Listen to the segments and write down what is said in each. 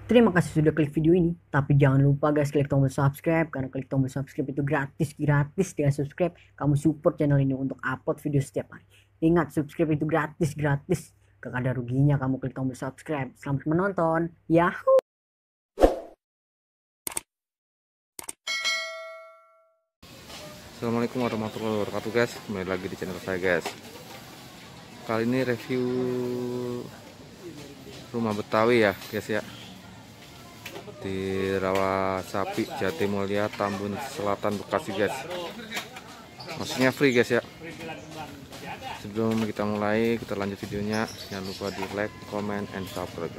Terima kasih sudah klik video ini. Tapi jangan lupa guys, klik tombol subscribe. Karena klik tombol subscribe itu gratis. Dengan subscribe, kamu support channel ini untuk upload video setiap hari. Ingat, subscribe itu gratis. Gak ada ruginya kamu klik tombol subscribe. Selamat menonton. Yahoo! Assalamualaikum warahmatullahi wabarakatuh guys, kembali lagi di channel saya guys. Kali ini review rumah Betawi ya guys ya, di Rawasapi Jatimulya, Tambun Selatan, Bekasi guys. Maksudnya free guys ya. Sebelum kita mulai, kita lanjut videonya, jangan lupa di like, comment, and subscribe.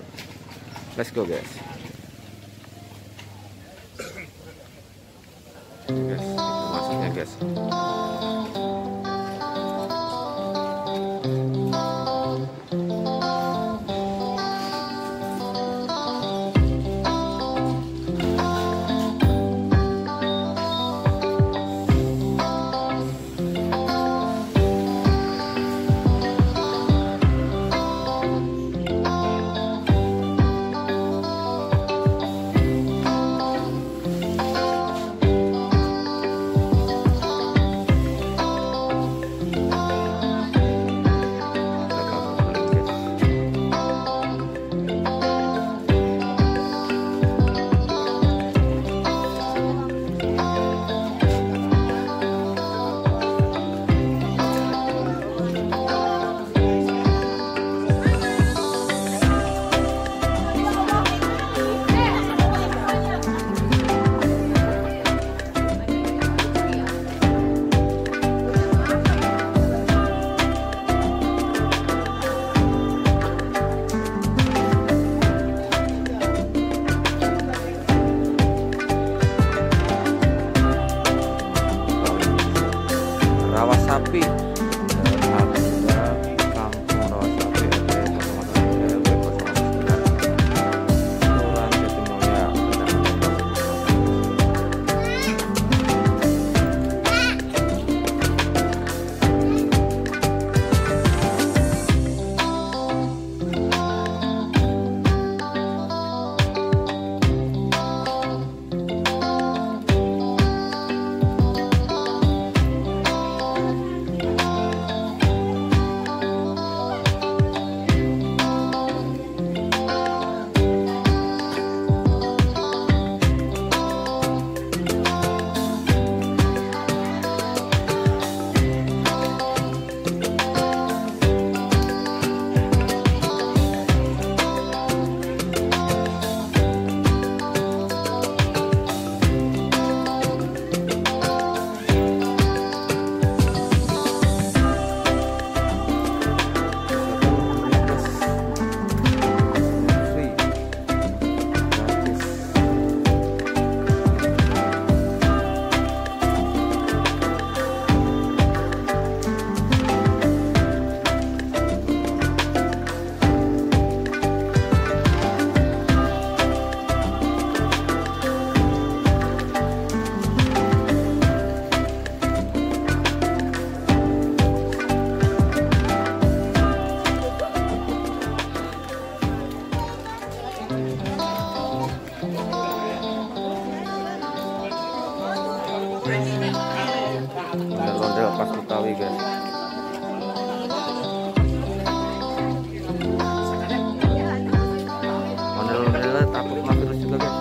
Let's go guys. Guys, itu masuknya guys. Rawasapi, Kampung Rawasapi, RW 009, Kelurahan Jatimulya. Ondel-ondel khas Betawi guys. Ondel-ondelnya takut kena virus juga guys.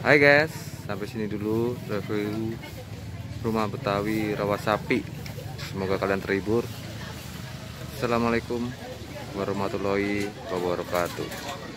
Hai guys, sampai sini dulu review rumah Betawi Rawasapi. Semoga kalian terhibur. Assalamualaikum warahmatullahi wabarakatuh.